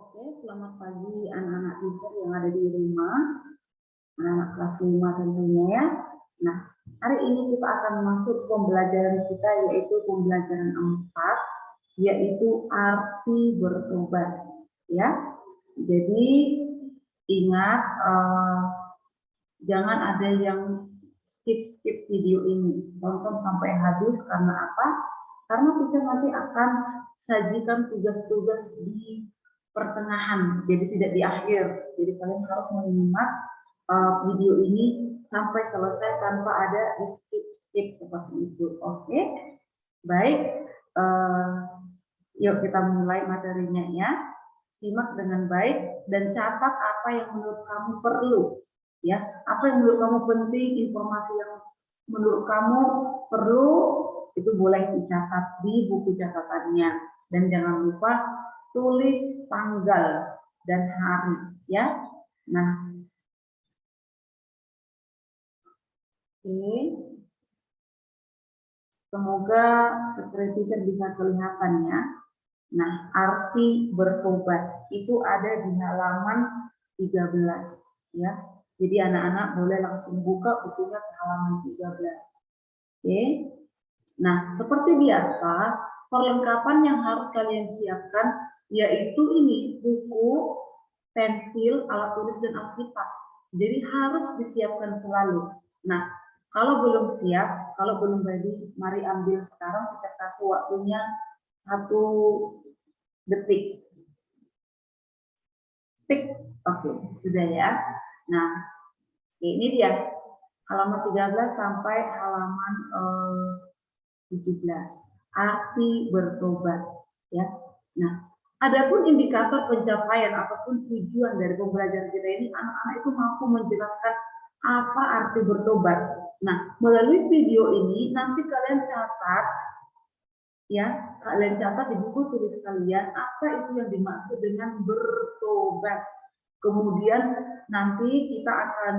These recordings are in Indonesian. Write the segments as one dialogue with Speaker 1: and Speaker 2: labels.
Speaker 1: Oke, selamat pagi anak-anak teacher yang ada di rumah, anak-anak kelas 5 tentunya ya. Nah, hari ini kita akan masuk pembelajaran kita yaitu pembelajaran 4, yaitu arti bertobat. Ya, jadi ingat jangan ada yang skip video ini, tonton sampai habis. Karena apa? Karena teacher nanti akan sajikan tugas-tugas di pertengahan, jadi tidak di akhir. Jadi kalian harus menyimak video ini sampai selesai tanpa ada skip seperti itu. Oke, baik. Yuk kita mulai materinya ya. Simak dengan baik dan catat apa yang menurut kamu perlu. Ya, apa yang menurut kamu penting, informasi yang menurut kamu perlu, itu boleh dicatat di buku catatannya. Dan jangan lupa tulis tanggal dan hari ya. Nah, oke. Semoga screen teacher bisa kelihatan ya. Nah, arti bertobat itu ada di halaman 13 ya. Jadi anak-anak boleh langsung buka bukunya ke halaman 13. Oke. Nah, seperti biasa, perlengkapan yang harus kalian siapkan yaitu ini, buku, pensil, alat tulis, dan Alkitab. Jadi harus disiapkan selalu. Nah, kalau belum siap, kalau belum ready, mari ambil sekarang. Kita kasih waktunya 1 detik. Tik. Oke, sudah ya. Nah, ini dia halaman 13 sampai halaman 17. Arti bertobat ya. Nah, adapun indikator pencapaian ataupun tujuan dari pembelajaran kita ini, anak-anak itu mampu menjelaskan apa arti bertobat. Nah, melalui video ini nanti kalian catat ya, kalian catat di buku tulis kalian apa itu yang dimaksud dengan bertobat. Kemudian nanti kita akan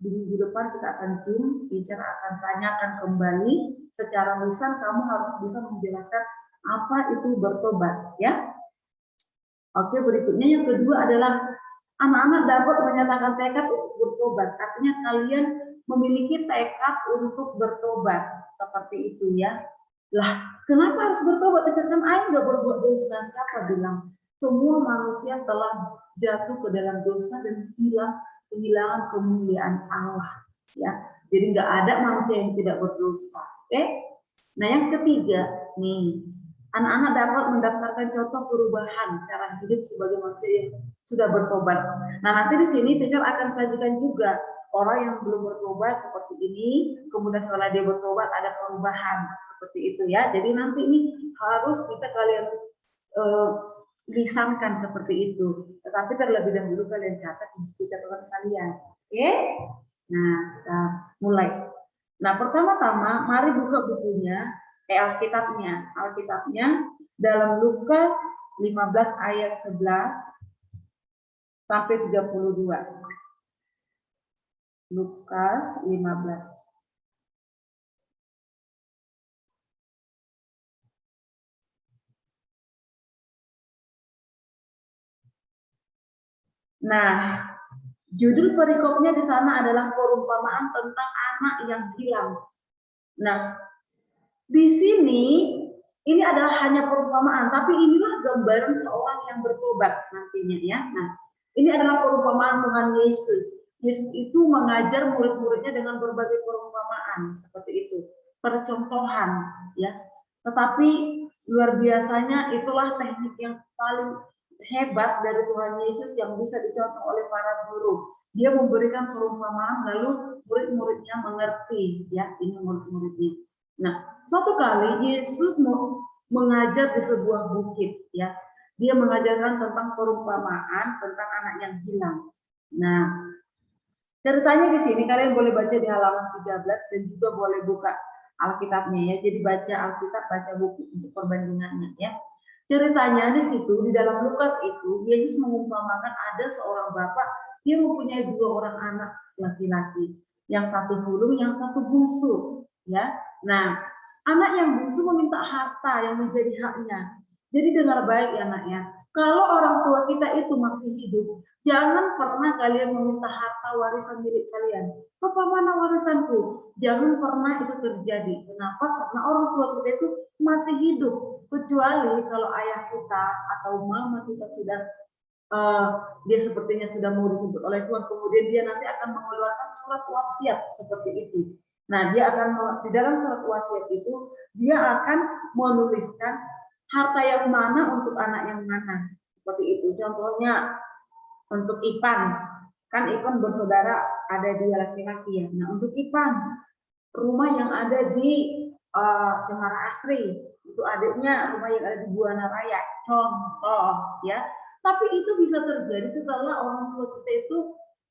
Speaker 1: di minggu depan kita akan zoom, teacher akan tanyakan kembali secara lisan, kamu harus bisa menjelaskan apa itu bertobat ya. Oke, berikutnya yang kedua adalah anak-anak dapat menyatakan tekad untuk bertobat. Artinya kalian memiliki tekad untuk bertobat seperti itu ya. Lah, kenapa harus bertobat? Kan ayah nggak berbuat dosa. Siapa bilang? Semua manusia telah jatuh ke dalam dosa dan kehilangan kemuliaan Allah. Ya, jadi nggak ada manusia yang tidak berdosa. Oke? Nah, yang ketiga nih, anak-anak dapat mendaftarkan contoh perubahan cara hidup sebagai manusia yang sudah bertobat. Nah, nanti di sini teacher akan sajikan juga orang yang belum bertobat seperti ini, kemudian setelah dia bertobat ada perubahan seperti itu ya. Jadi nanti ini harus bisa kalian lisankan seperti itu. Tetapi terlebih dahulu kalian catat di catatan kalian. Oke? Nah, kita mulai. Nah, pertama-tama mari buka bukunya, Alkitabnya dalam Lukas 15 ayat 11 sampai 32. Lukas 15. Nah, judul perikopnya di sana adalah perumpamaan tentang anak yang hilang. Nah, di sini ini adalah hanya perumpamaan, tapi inilah gambaran seorang yang bertobat nantinya ya. Nah, ini adalah perumpamaan Tuhan Yesus. Yesus itu mengajar murid-muridnya dengan berbagai perumpamaan seperti itu, percontohan ya. Tetapi luar biasanya itulah teknik yang paling hebat dari Tuhan Yesus yang bisa dicontoh oleh para guru. Dia memberikan perumpamaan lalu murid-muridnya mengerti ya, ini murid-muridnya. Nah, suatu kali Yesus mengajar di sebuah bukit ya. Dia mengajarkan tentang perumpamaan tentang anak yang hilang. Nah, ceritanya di sini kalian boleh baca di halaman 13 dan juga boleh buka Alkitabnya ya. Jadi baca Alkitab, baca buku untuk perbandingannya ya. Ceritanya di situ di dalam Lukas itu Yesus mengumpamakan ada seorang bapak yang mempunyai 2 orang anak laki-laki, yang satu sulung, yang satu bungsu ya. Nah, anak yang bungsu meminta harta yang menjadi haknya. Jadi dengar baik ya nak ya. Kalau orang tua kita itu masih hidup, jangan pernah kalian meminta harta warisan milik kalian. Papa mana warisanku? Jangan pernah itu terjadi. Kenapa? Karena orang tua kita itu masih hidup. Kecuali kalau ayah kita atau mama kita sudah dia sepertinya sudah mau dijemput oleh Tuhan, kemudian dia nanti akan mengeluarkan surat wasiat seperti itu. Nah, dia akan di dalam surat wasiat itu dia akan menuliskan harta yang mana untuk anak yang mana. Seperti itu. Contohnya untuk Ipan, kan Ipan bersaudara ada dua laki-laki ya. Nah, untuk Ipan, rumah yang ada di Cemara Asri, itu adiknya rumah yang ada di Buana Raya, contoh ya. Tapi itu bisa terjadi setelah orang tua kita itu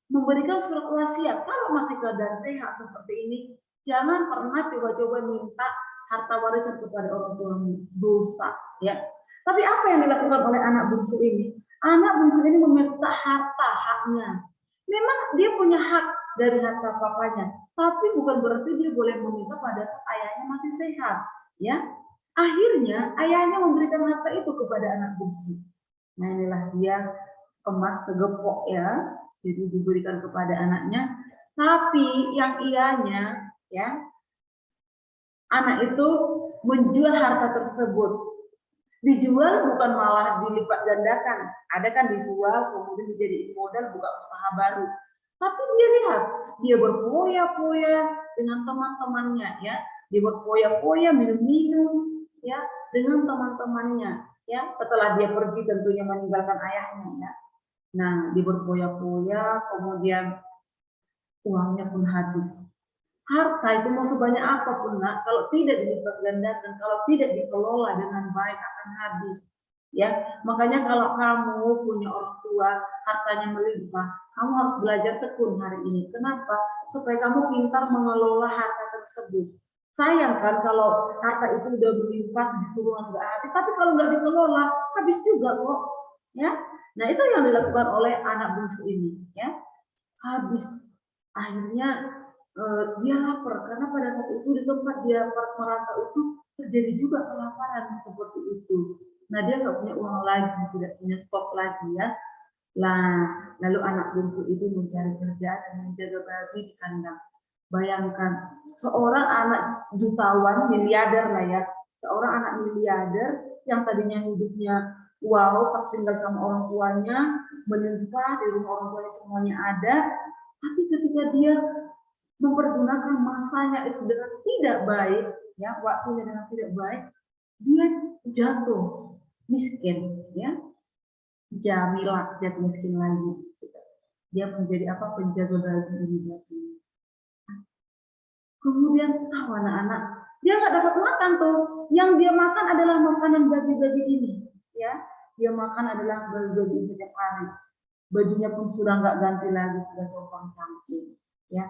Speaker 1: memberikan surat wasiat. Kalau masih keadaan sehat seperti ini, jangan pernah coba-coba minta harta warisan kepada orang tuamu, dosa ya. Tapi apa yang dilakukan oleh anak bungsu ini? Anak bungsu ini meminta harta haknya. Memang dia punya hak dari harta papanya, tapi bukan berarti dia boleh meminta pada saat ayahnya masih sehat, ya. Akhirnya ayahnya memberikan harta itu kepada anak bungsu. Nah, inilah dia emas segepok ya, jadi diberikan kepada anaknya. Tapi yang ianya, ya, anak itu menjual harta tersebut. Dijual bukan malah dilipat gandakan. Ada kan dijual kemudian dijadiin modal buka usaha baru. Tapi dia lihat, dia berfoya-foya dengan teman-temannya ya. Dia berfoya-foya minum-minum ya dengan teman-temannya ya. Setelah dia pergi tentunya meninggalkan ayahnya ya. Nah, dia berfoya-foya kemudian uangnya pun habis. Harta itu mau sebanyak apapun nak, kalau tidak dilipat gandakan, kalau tidak dikelola dengan baik akan habis. Ya, makanya kalau kamu punya orang tua, hartanya melimpah, kamu harus belajar tekun hari ini. Kenapa? Supaya kamu pintar mengelola harta tersebut. Sayang kan kalau harta itu udah berlimpah di turunan nggak habis, tapi kalau nggak dikelola habis juga kok. Ya, nah itu yang dilakukan oleh anak bungsu ini. Ya, habis. Akhirnya dia lapar karena pada saat itu di tempat dia merantau itu terjadi juga kelaparan seperti itu. Nah, dia nggak punya uang lagi, tidak punya stok lagi ya. Nah, lalu anak bungsu itu mencari kerja dan menjaga babi di kandang. Bayangkan, seorang anak jutawan, miliarder lah ya, seorang anak miliarder yang tadinya hidupnya wow, pas tinggal sama orang tuanya, melimpah, di rumah orang tuanya semuanya ada, tapi ketika dia mempergunakan masanya itu dengan tidak baik, ya waktunya dengan tidak baik, dia jatuh miskin, ya jamilah jatuh miskin lagi. Dia menjadi apa penjaga babi ini jatuh. Kemudian tahu anak-anak, dia nggak dapat makan tuh. Yang dia makan adalah makanan babi-babi ini, ya. Dia makan adalah babi-babi ini setiap hari. Bajunya pun sudah nggak ganti lagi, sudah compang camping, ya.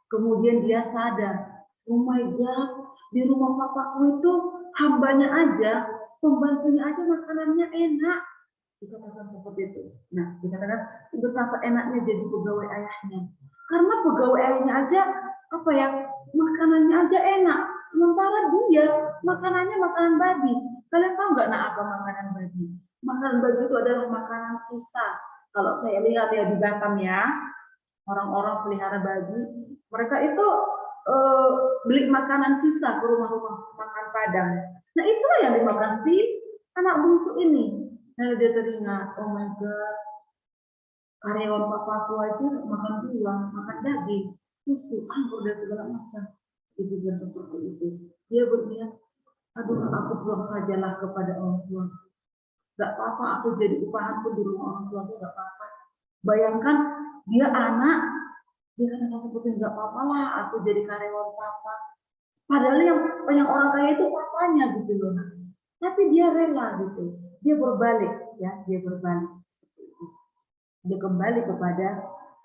Speaker 1: Kemudian dia sadar, oh my God, di rumah papaku itu hambanya aja, pembantunya aja makanannya enak. Dikatakan seperti itu. Nah, dikatakan betapa enaknya jadi pegawai ayahnya. Karena pegawai ayahnya aja, apa ya, makanannya aja enak. Sementara dia, makanannya makanan babi. Kalian tahu nggak nak apa makanan babi? Makanan babi itu adalah makanan sisa. Kalau saya lihat ya di Batam ya, orang-orang pelihara babi, mereka itu beli makanan sisa ke rumah-rumah makan Padang. Nah itulah yang dimakan si anak bungsu ini. Nah dia teringat, oh my God, karyawan papaku aja makan buah, makan daging, susu, anggur dan segala macam. Itu dan seperti itu. Dia berniat, aduh aku pulang sajalah kepada orang tua. Gak apa-apa, aku jadi upahan pun di rumah orang tua itu gak apa-apa. Bayangkan dia anak, dia kata seperti nggak apa-apa lah, aku jadi karyawan papa. Padahal yang orang kaya itu papanya gitu loh. Tapi dia rela gitu, dia berbalik ya, dia berbalik. Dia kembali kepada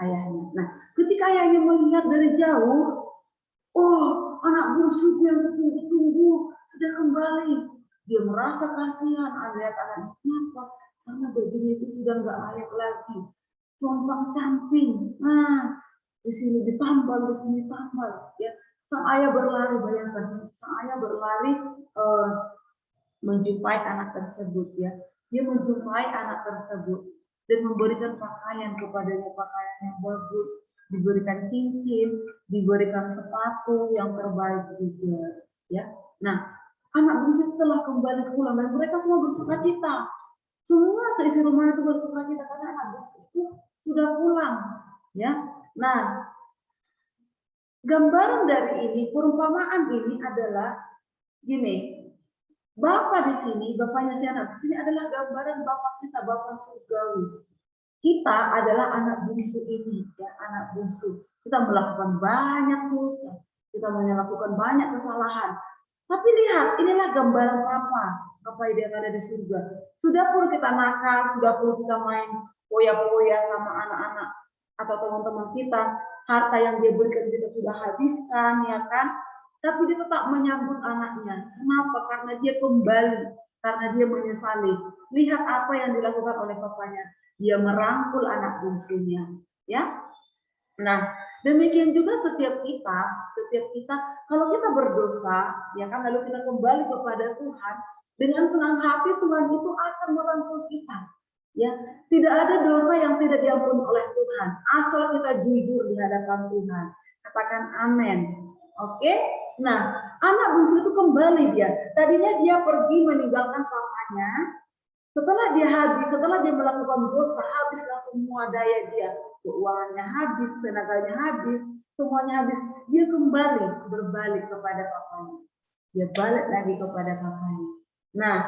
Speaker 1: ayahnya. Nah, ketika ayahnya melihat dari jauh, oh anak bungsu yang tunggu-tunggu sudah kembali. Dia merasa kasihan, lihat anaknya kenapa? Karena bajunya itu sudah nggak layak lagi, compang camping. Nah, di sini ditambal, di sini tambal. Ya, sang ayah berlari, bayangkan sang ayah berlari menjumpai anak tersebut ya. Dia menjumpai anak tersebut dan memberikan pakaian kepadanya, pakaian yang bagus, diberikan cincin, diberikan sepatu yang terbaik juga ya. Nah, anak bungsu telah kembali pulang dan mereka semua bersuka cita. Semua seisi rumah itu bersuka cita karena anak bungsu itu sudah pulang ya. Nah, gambaran dari ini, perumpamaan ini adalah gini. Bapak di sini, bapaknya si anak di sini adalah gambaran bapak kita, bapak surgawi. Kita adalah anak bungsu ini, ya, anak bungsu. Kita melakukan banyak dosa, kita melakukan banyak kesalahan. Tapi lihat, inilah gambaran Papa yang ada di surga. Sudah perlu kita nakal, sudah perlu kita main poya-poya sama anak-anak atau teman-teman kita, harta yang dia berikan kita sudah habiskan, ya kan? Tapi dia tetap menyambut anaknya. Kenapa? Karena dia kembali, karena dia menyesali. Lihat apa yang dilakukan oleh papanya. Dia merangkul anak bungsunya, ya. Nah, demikian juga setiap kita, kalau kita berdosa, ya kan, lalu kita kembali kepada Tuhan, dengan senang hati Tuhan itu akan merangkul kita. Ya, tidak ada dosa yang tidak diampuni oleh Tuhan, asal kita jujur di hadapan Tuhan. Katakan amin. Oke? Nah, anak bungsu itu kembali dia. Tadinya dia pergi meninggalkan papanya. Setelah dia melakukan dosa, habislah semua daya dia. Keuangannya habis, tenaganya habis, semuanya habis. Dia kembali berbalik kepada papanya. Dia balik lagi kepada papanya. Nah,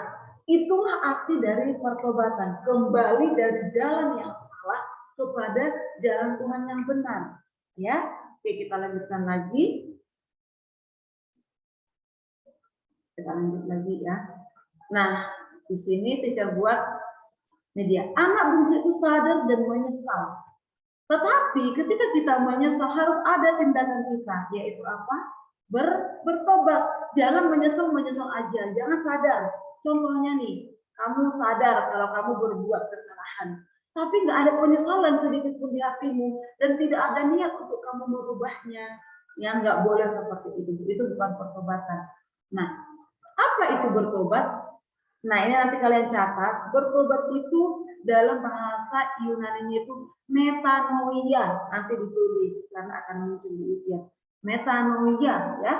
Speaker 1: itulah arti dari pertobatan. Kembali dari jalan yang salah kepada jalan Tuhan yang benar. Ya, oke, kita lanjutkan lagi. Kita lanjut lagi ya. Nah, di sini teacher buat media. Anak bungsu itu sadar dan menyesal. Tetapi ketika kita menyesal harus ada tindakan kita, yaitu apa? Bertobat. Jangan menyesal aja. Jangan sadar. Contohnya nih, kamu sadar kalau kamu berbuat kesalahan, tapi nggak ada penyesalan sedikit pun di hatimu dan tidak ada niat untuk kamu merubahnya. Ya, nggak boleh seperti itu. Itu bukan pertobatan. Nah, apa itu bertobat? Nah, ini nanti kalian catat. Bertobat itu dalam bahasa Yunani itu metanoia. Nanti ditulis karena akan muncul di ujian. Metanoia, ya.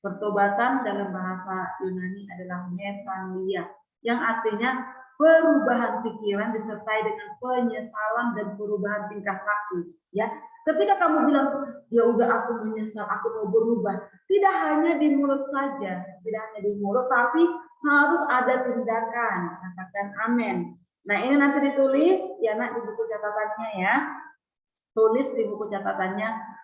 Speaker 1: Pertobatan dalam bahasa Yunani adalah metanoia, yang artinya perubahan pikiran disertai dengan penyesalan dan perubahan tingkah laku. Ya, ketika kamu bilang, ya udah aku menyesal, aku mau berubah, tidak hanya di mulut saja, tidak hanya di mulut, tapi harus ada tindakan. Katakan amin. Nah, ini nanti ditulis ya nak di buku catatannya ya. Tulis di buku catatannya,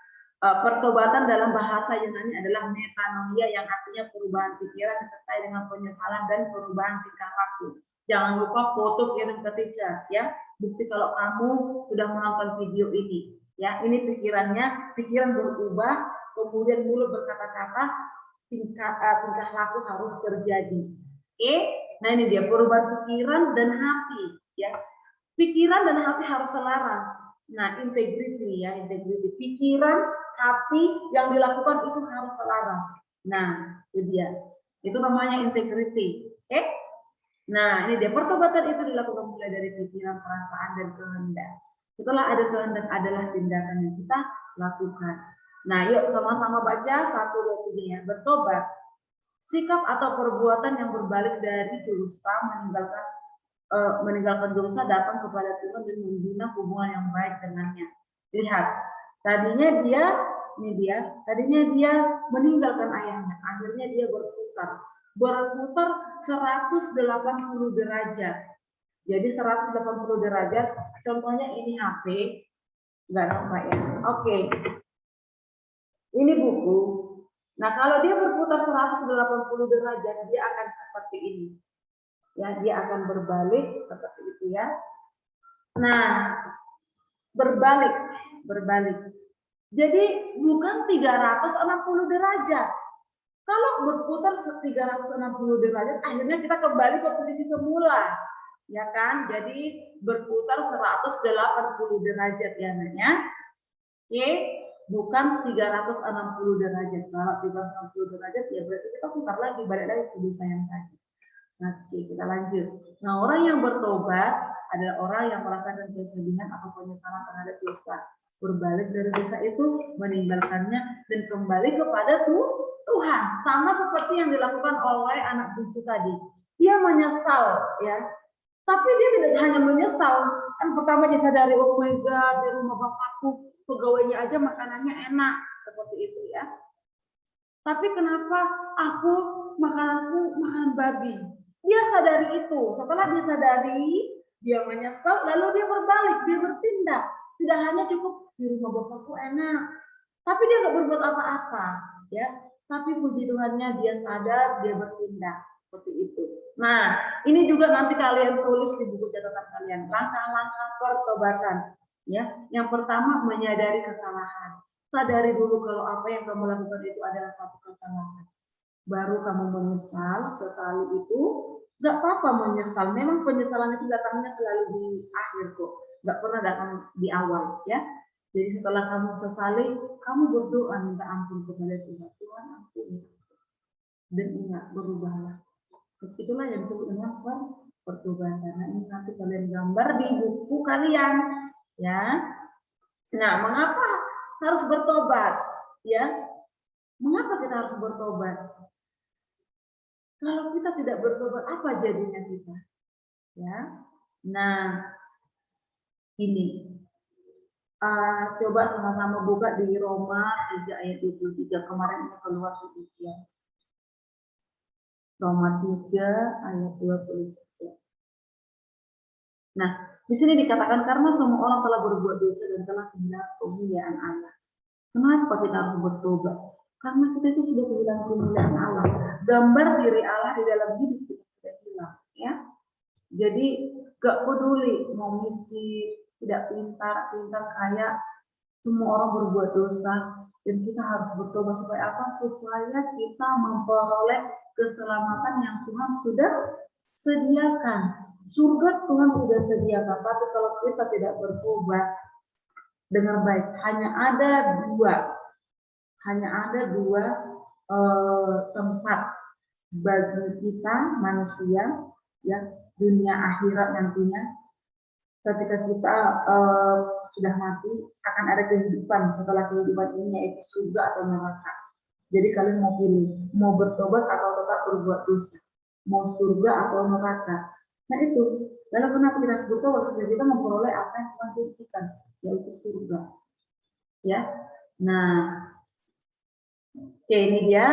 Speaker 1: pertobatan dalam bahasa Yunani adalah metanoia, yang artinya perubahan pikiran disertai dengan penyesalan dan perubahan tingkah laku. Jangan lupa foto kirim ke teacher ya. Bukti kalau kamu sudah menonton video ini. Ya, ini pikiran berubah, kemudian mulut berkata-kata, tingkah laku harus terjadi. Oke, nah ini dia perubahan pikiran dan hati. Ya, pikiran dan hati harus selaras. Nah, integrity ya, integrity pikiran, hati yang dilakukan itu harus selaras. Nah, itu dia. Itu namanya integrity. Oke? Nah, ini dia pertobatan itu dilakukan mulai dari pikiran, perasaan, dan kehendak. Setelah ada kehendak adalah tindakan yang kita lakukan. Nah, yuk sama-sama baca 1, 2, 3 ya. Bertobat, sikap atau perbuatan yang berbalik dari dosa, meninggalkan dosa, datang kepada Tuhan dan membina hubungan yang baik dengannya. Lihat, tadinya dia meninggalkan ayahnya, akhirnya dia berputar 180 derajat. Jadi 180 derajat, contohnya ini HP, nggak nampak ya. Oke, ini buku. Nah, kalau dia berputar 180 derajat, dia akan seperti ini. Ya, dia akan berbalik seperti itu ya. Nah, berbalik. Jadi bukan 360 derajat. Kalau berputar 360 derajat, akhirnya kita kembali ke posisi semula. Ya kan? Jadi berputar 180 derajat ya namanya. Oke, bukan 360 derajat. Kalau 360 derajat ya berarti kita putar lagi, balik lagi ke dosa yang tadi. Oke, kita lanjut. Nah, orang yang bertobat adalah orang yang merasakan kesedihan atau penyesalan terhadap dosa. Berbalik dari dosa itu, meninggalkannya, dan kembali kepada Tuhan. Sama seperti yang dilakukan oleh anak bungsu tadi. Dia menyesal, ya. Tapi dia tidak hanya menyesal. Kan pertama dia sadari, oh my God, di rumah bapakku, pegawainya aja makanannya enak. Seperti itu, ya. Tapi kenapa aku makananku makan babi? Dia sadari itu. Setelah dia sadari, dia menyesal, lalu dia berbalik, dia bertindak. Tidak hanya cukup di rumah bapakku enak, tapi dia nggak berbuat apa-apa, ya. Tapi puji Tuhannya dia sadar, dia bertindak seperti itu. Nah, ini juga nanti kalian tulis di buku catatan kalian, langkah-langkah pertobatan. Ya, yang pertama menyadari kesalahan. Sadari dulu kalau apa yang kamu lakukan itu adalah satu kesalahan. Baru kamu menyesal, sesali itu, nggak apa-apa menyesal. Memang penyesalan itu datangnya selalu di akhir kok, nggak pernah datang di awal, ya. Jadi setelah kamu sesali, kamu berdoa minta ampun kepada Tuhan. Tuhan ampuni. Dan ingat, berubahlah. Itulah yang disebut dengan pertobatan. Nah, ini nanti kalian gambar di buku kalian, ya. Nah, mengapa harus bertobat, ya? Mengapa kita harus bertobat? Kalau kita tidak bertobat, apa jadinya kita? Ya. Nah, ini coba sama-sama buka di Roma 3 ayat 23. Kemarin itu keluar sedikit. Roma 3 ayat 23. Nah, di sini dikatakan karena semua orang telah berbuat dosa dan telah kehilangan kemuliaan Allah. Kenapa kita harus bertobat? Karena kita itu sudah kehilangan kemuliaan Allah. Gambar diri Allah di dalam hidup kita sudah hilang, ya. Jadi gak peduli mau miskin, tidak pintar, kaya, semua orang berbuat dosa dan kita harus bertobat supaya apa? Supaya kita memperoleh keselamatan yang Tuhan sudah sediakan. Surga Tuhan sudah sediakan, tapi kalau kita tidak bertobat, dengar baik, hanya ada dua tempat bagi kita manusia, ya, dunia akhirat nantinya. Ketika kita sudah mati, akan ada kehidupan setelah kehidupan ini, yaitu surga atau neraka. Jadi kalian mau pilih, mau bertobat atau tetap berbuat dosa, mau surga atau neraka. Nah itu, lalu kenapa kita harus bertobat? Supaya kita memperoleh apa yang Tuhan janjikan, yaitu surga. Ya, nah, oke, ini dia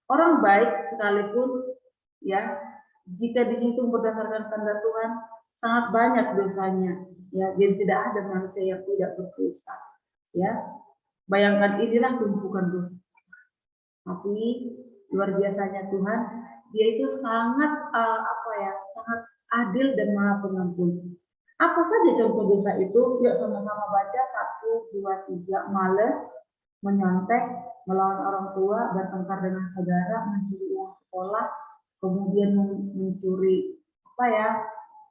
Speaker 1: orang baik sekalipun, ya, jika dihitung berdasarkan standar Tuhan, sangat banyak dosanya, ya. Jadi tidak ada manusia yang tidak berdosa, ya. Bayangkan inilah tumpukan dosa. Tapi luar biasanya Tuhan, Dia itu sangat sangat adil dan Maha Pengampun. Apa saja contoh dosa itu? Yuk sama-sama baca 1, 2, 3. Malas, menyontek, melawan orang tua, bertengkar dengan saudara, mencuri uang sekolah, kemudian mencuri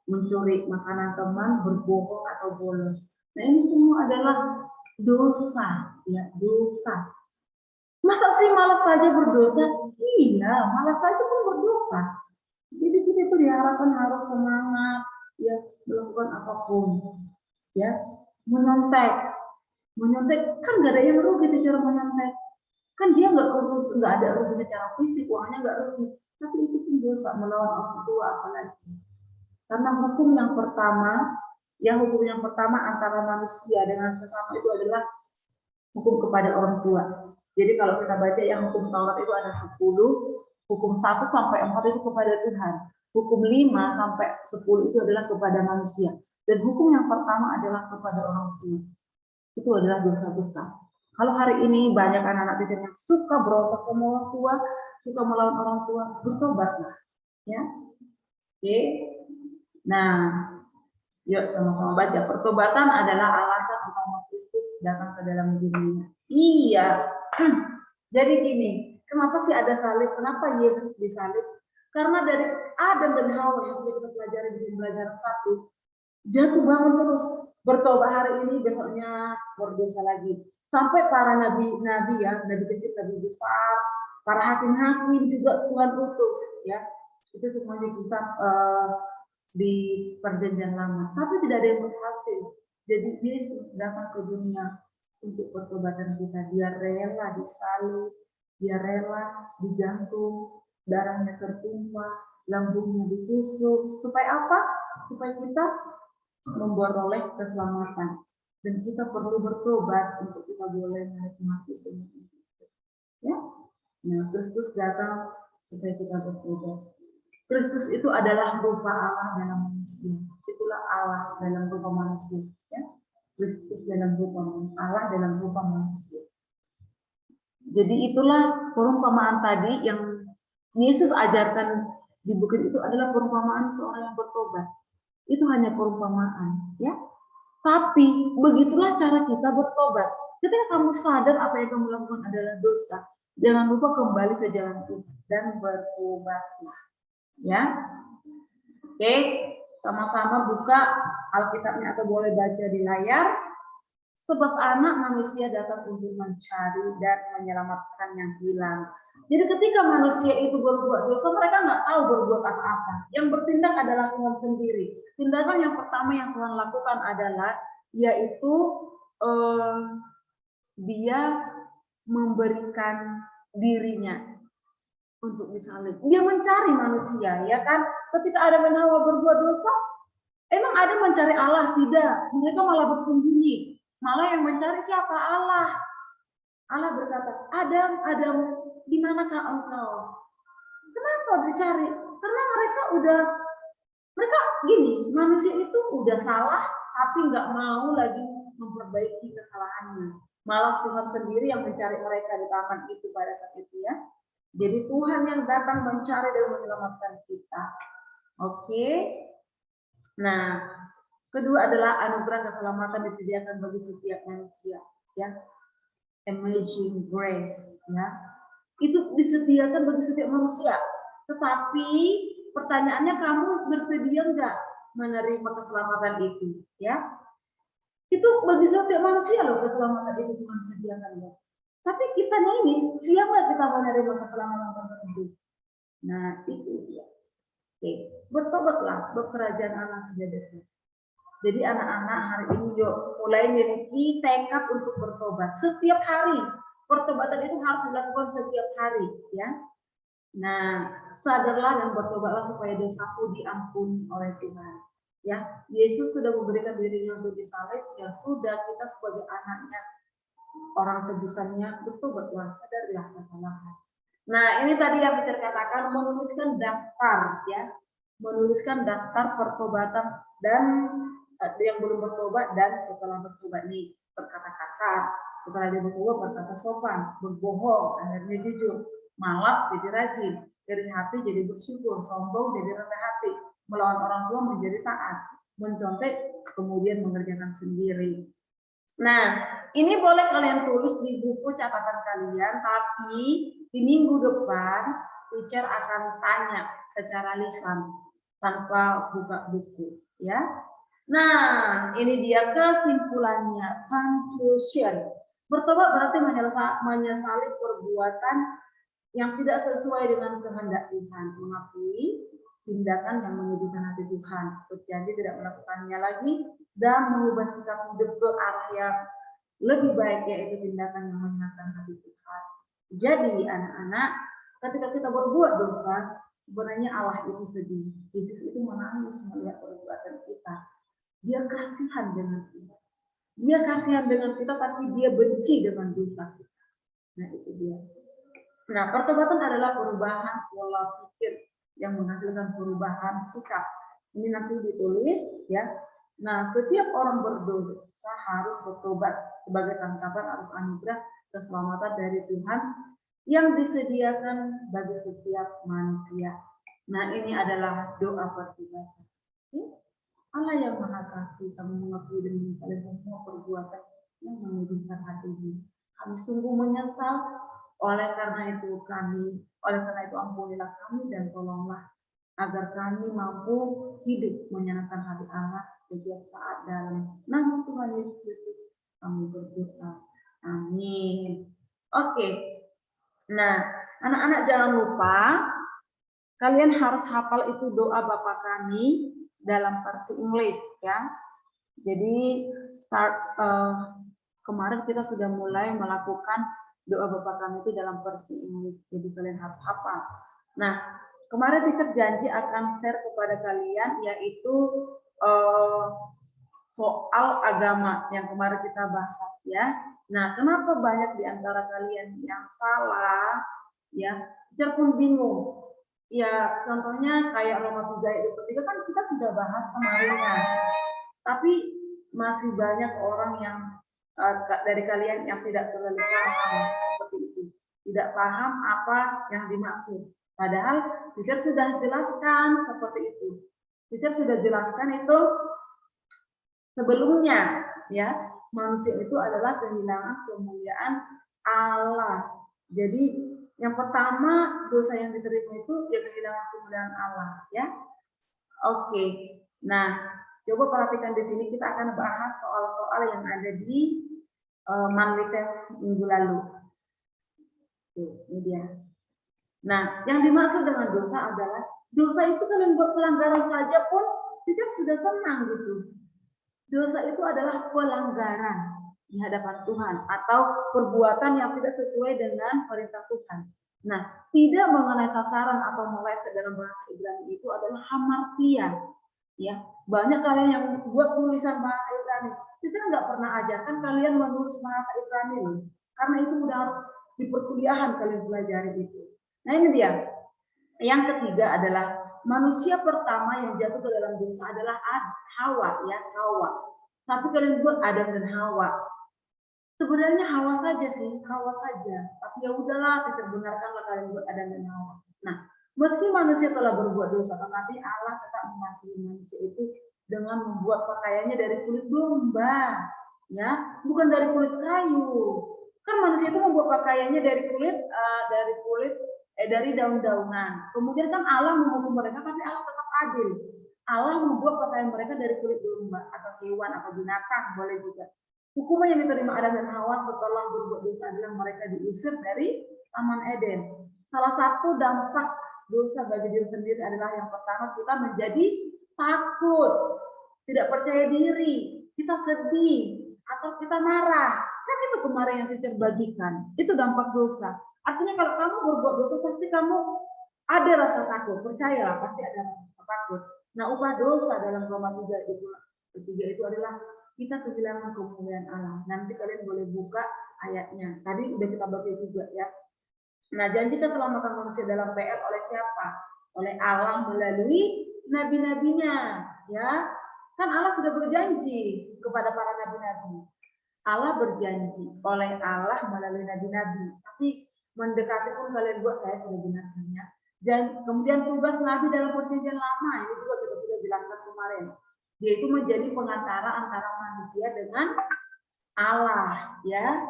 Speaker 1: mencuri makanan teman, berbohong atau bolos. Nah, ini semua adalah dosa, ya, dosa. Masa sih malas saja berdosa? Iya, malas saja pun berdosa. Jadi kita itu diharapkan harus semangat, ya, melakukan apapun, ya. Menyontek kan nggak ada yang rugi cara menyontek. Kan dia nggak ada rugi secara fisik, uangnya nggak rugi. Tapi itu pun dosa, melawan orang tua apalagi. Karena hukum yang pertama antara manusia dengan sesama itu adalah hukum kepada orang tua. Jadi kalau kita baca yang hukum Taurat itu ada 10, hukum 1 sampai 4 itu kepada Tuhan. Hukum 5 sampai 10 itu adalah kepada manusia. Dan hukum yang pertama adalah kepada orang tua. Itu adalah dosa besar. Kalau hari ini banyak anak-anak Kristen yang suka berontak sama orang tua, suka melawan orang tua, bertobatlah, ya. Oke. Nah, yuk sama-sama baca. Pertobatan adalah alasan utama Kristus datang ke dalam dunia. Iya. Jadi gini, kenapa sih ada salib? Kenapa Yesus disalib? Karena dari Adam dan Hawa yang sudah kita pelajari di pelajaran 1, jatuh bangun terus, bertobat hari ini, besoknya berdosa lagi. Sampai para nabi ya, nabi kecil, nabi besar, para hakim-hakim juga Tuhan utus, ya. Itu semuanya kita di perjanjian lama, tapi tidak ada yang berhasil. Jadi Yesus datang ke dunia untuk pertobatan kita. Dia rela disalib, dia rela digantung, darahnya tertumpah, lambungnya ditusuk. Supaya apa? Supaya kita memperoleh keselamatan. Dan kita perlu bertobat untuk kita boleh menikmati semua itu. Ya, nah Kristus datang supaya kita bertobat. Kristus itu adalah rupa Allah dalam manusia. Itulah Allah dalam rupa manusia. Ya, Kristus dalam rupa Allah dalam rupa manusia. Jadi itulah perumpamaan tadi yang Yesus ajarkan di bukit itu adalah perumpamaan seorang yang bertobat. Itu hanya perumpamaan, ya. Tapi begitulah cara kita bertobat. Ketika kamu sadar apa yang kamu lakukan adalah dosa, jangan lupa kembali ke jalan Tuhan dan bertobatlah. Ya, oke, sama-sama buka Alkitabnya atau boleh baca di layar. Sebab anak manusia datang untuk mencari dan menyelamatkan yang hilang. Jadi ketika manusia itu berbuat dosa, mereka nggak tahu berbuat apa-apa. Yang bertindak adalah Tuhan sendiri. Tindakan yang pertama yang Tuhan lakukan adalah yaitu dia memberikan dirinya untuk disalib. Dia mencari manusia, ya kan? Ketika Adam dan Hawa berbuat dosa, emang Adam mencari Allah? Tidak. Mereka malah bersembunyi. Malah yang mencari siapa? Allah. Allah berkata, Adam, Adam, di manakah engkau? Kenapa dicari? Karena mereka gini, manusia itu udah salah, tapi nggak mau lagi memperbaiki kesalahannya. Malah Tuhan sendiri yang mencari mereka di taman itu pada saat itu, ya. Jadi Tuhan yang datang mencari dan menyelamatkan kita. Oke. Nah, kedua adalah anugerah keselamatan disediakan bagi setiap manusia, ya. Amazing grace, ya. Itu disediakan bagi setiap manusia. Tetapi pertanyaannya, kamu bersedia enggak menerima keselamatan itu, ya? Itu bagi setiap manusia loh, keselamatan itu Tuhan sediakan, ya. Tapi kita ini siap nggak kita menerima keselamatan tersebut? Nah, itu dia. Oke, bertobatlah, kerajaan Allah sudah dekat. Jadi anak-anak hari ini yuk mulai memiliki tekad untuk bertobat setiap hari. Pertobatan itu harus dilakukan setiap hari, ya. Nah, sadarlah dan bertobatlah supaya dosaku diampuni oleh Tuhan. Ya, Yesus sudah memberikan dirinya untuk disalib, ya sudah, kita sebagai anaknya, orang tebusannya, bertobatlah, sadarlah kesalahan. Nah, ini tadi yang saya katakan, menuliskan daftar, ya, menuliskan daftar pertobatan dan yang belum bertobat dan setelah bertobat nih, berkata kasar, setelah dia bertobat berkata sopan, berbohong, akhirnya jujur, malas jadi rajin, iri hati jadi bersyukur, sombong jadi rendah hati, melawan orang tua menjadi taat, mencontek kemudian mengerjakan sendiri. Nah, ini boleh kalian tulis di buku catatan kalian, tapi di minggu depan teacher akan tanya secara lisan tanpa buka buku, ya. Nah, ini dia kesimpulannya, conclusion. Bertobat berarti menyesali perbuatan yang tidak sesuai dengan kehendak Tuhan, mengakui tindakan yang menyedihkan hati Tuhan, berjanji tidak melakukannya lagi, dan mengubah sikap hidup ke arah yang lebih baik, yaitu tindakan yang menyenangkan hati Tuhan. Jadi anak-anak, ketika kita berbuat dosa, sebenarnya Allah itu sedih. Yesus itu menangis melihat perbuatan kita. Dia kasihan dengan kita. Dia kasihan dengan kita, tapi dia benci dengan dosa kita. Nah, itu dia. Nah, pertobatan adalah perubahan pola pikir yang menghasilkan perubahan sikap. Ini nanti ditulis, ya. Nah, setiap orang berdosa harus bertobat sebagai tangkapan arus anugerah keselamatan dari Tuhan yang disediakan bagi setiap manusia. Nah, ini adalah doa pertobatan. Allah yang Maha Kasih, kami mengakui dan menyesali semua perbuatan yang menyedihkan hatimu. Kami sungguh menyesal, oleh karena itu ampunilah kami dan tolonglah agar kami mampu hidup menyenangkan hati Allah setiap saat dalam nama Tuhan Yesus Kristus kami berdoa. Amin. Oke. Nah, anak-anak jangan lupa Kalian harus hafal itu doa Bapa Kami dalam versi Inggris ya. Jadi kemarin kita sudah mulai melakukan doa Bapa Kami itu dalam versi Inggris. Jadi kalian harus hafal. Nah, kemarin teacher janji akan share kepada kalian yaitu soal agama yang kemarin kita bahas ya. Nah, kenapa banyak di antara kalian yang salah ya? Teacher pun bingung. Ya, contohnya kayak Roma 3 ayat 23 kan kita sudah bahas kemarinnya. Tapi masih banyak orang yang dari kalian yang tidak terlalu paham seperti itu. Tidak paham apa yang dimaksud. Padahal teacher sudah jelaskan seperti itu. Teacher sudah jelaskan itu sebelumnya ya. Manusia itu adalah kehilangan kemuliaan Allah. Jadi yang pertama dosa yang diterima itu ya kehilangan kemuliaan Allah ya. Oke. Nah, coba perhatikan di sini kita akan bahas soal-soal yang ada di Manlites minggu lalu. Ini dia. Nah, yang dimaksud dengan dosa adalah dosa itu kalian buat pelanggaran saja pun teacher sudah senang gitu. Dosa itu adalah pelanggaran di hadapan Tuhan atau perbuatan yang tidak sesuai dengan perintah Tuhan. Nah, tidak mengenai sasaran atau meleset dalam bahasa Ibrani itu adalah hamartia. Ya, banyak kalian yang buat tulisan bahasa Ibrani. Saya nggak pernah ajarkan kalian menulis bahasa Ibrani loh, karena itu udah harus di perkuliahan kalian pelajari itu. Nah ini dia. Yang ketiga adalah manusia pertama yang jatuh ke dalam dosa adalah Hawa ya, Hawa. Tapi kalian buat Adam dan Hawa. Sebenarnya Hawa saja sih, Hawa saja. Tapi ya udahlah, diterbenarkanlah kalian buat Adam dan Hawa. Nah, meski manusia telah berbuat dosa, tetapi Allah tetap mengasihi manusia itu dengan membuat pakaiannya dari kulit domba, ya, bukan dari kulit kayu. Kan manusia itu membuat pakaiannya dari dari daun-daunan. Kemudian kan Allah menghukum mereka, tapi Allah tetap adil. Allah membuat pakaian mereka dari kulit domba atau hewan atau binatang, boleh juga. Hukuman yang diterima Adam dan Hawa setelah berbuat dosa adalah mereka diusir dari Taman Eden. Salah satu dampak dosa bagi diri sendiri adalah yang pertama kita menjadi takut, tidak percaya diri, kita sedih, atau kita marah. Kan itu kemarin yang teacher bagikan. Itu dampak dosa. Artinya kalau kamu berbuat dosa pasti kamu ada rasa takut. Percayalah pasti ada rasa takut. Nah, upah dosa dalam Roma 3 itu adalah kita kehilangan kemuliaan Allah. Nanti kalian boleh buka ayatnya. Tadi udah kita baca juga ya. Nah, janji keselamatan manusia dalam PL oleh siapa? Oleh Allah melalui nabi-nabinya, ya. Kan Allah sudah berjanji kepada para nabi-nabi. Allah berjanji oleh Allah melalui nabi-nabi. Tapi mendekati pun kalian buat saya sudah benarkannya. Dan kemudian tugas nabi dalam perjanjian lama ini juga kita sudah jelaskan kemarin. Yaitu menjadi pengantara antara manusia dengan Allah, ya.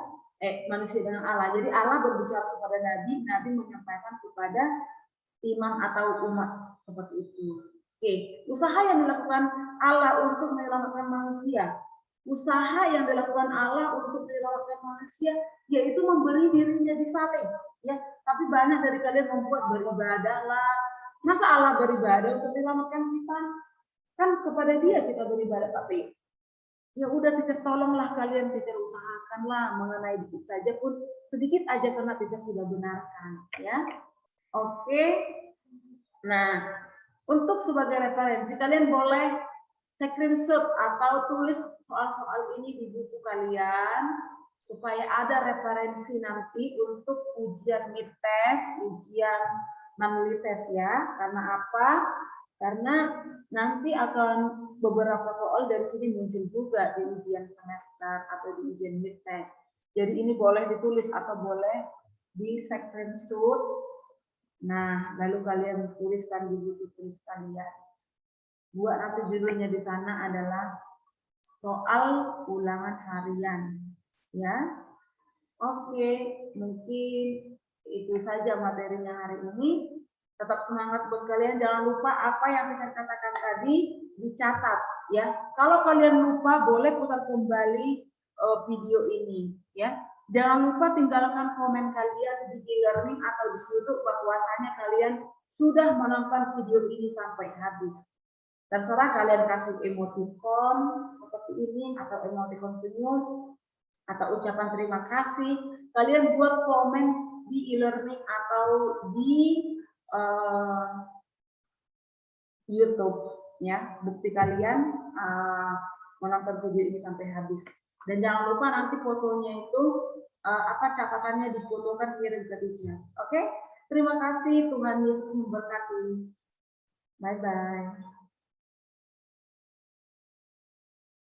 Speaker 1: Manusia dengan Allah. Jadi Allah berbicara kepada Nabi, Nabi menyampaikan kepada imam atau umat seperti itu. Oke, usaha yang dilakukan Allah untuk menyelamatkan manusia, usaha yang dilakukan Allah untuk menyelamatkan manusia, yaitu memberi dirinya disalib. Ya, tapi banyak dari kalian membuat beribadah lah. Masa Allah beribadah untuk menyelamatkan kita? Kan kepada Dia kita beribadah, tapi ya udah teacher tolonglah kalian teacher usahakanlah mengenai dikit saja pun sedikit aja karena teacher sudah benarkan ya. Oke. Nah, untuk sebagai referensi kalian boleh screenshot atau tulis soal-soal ini di buku kalian supaya ada referensi nanti untuk ujian mid test, ujian non-mid test ya. Karena apa? Karena nanti akan beberapa soal dari sini muncul juga di ujian semester atau di ujian mid test. Jadi ini boleh ditulis atau boleh di screenshot. Nah, lalu kalian tuliskan di buku tulis kalian. Buat nanti judulnya di sana adalah soal ulangan harian. Ya, oke, mungkin itu saja materinya hari ini. Tetap semangat buat kalian, jangan lupa apa yang saya katakan tadi dicatat ya. Kalau kalian lupa boleh putar kembali video ini ya. Jangan lupa tinggalkan komen kalian di e-learning atau di YouTube bahwasanya kalian sudah menonton video ini sampai habis. Terserah kalian kasih emoticon seperti ini atau emoticon senyum atau ucapan terima kasih. Kalian buat komen di e-learning atau di YouTube ya. Bukti kalian menonton video ini sampai habis. Dan jangan lupa nanti fotonya itu catatannya difotokan kirim ke teacher. Oke? Terima kasih, Tuhan Yesus memberkati. Bye bye.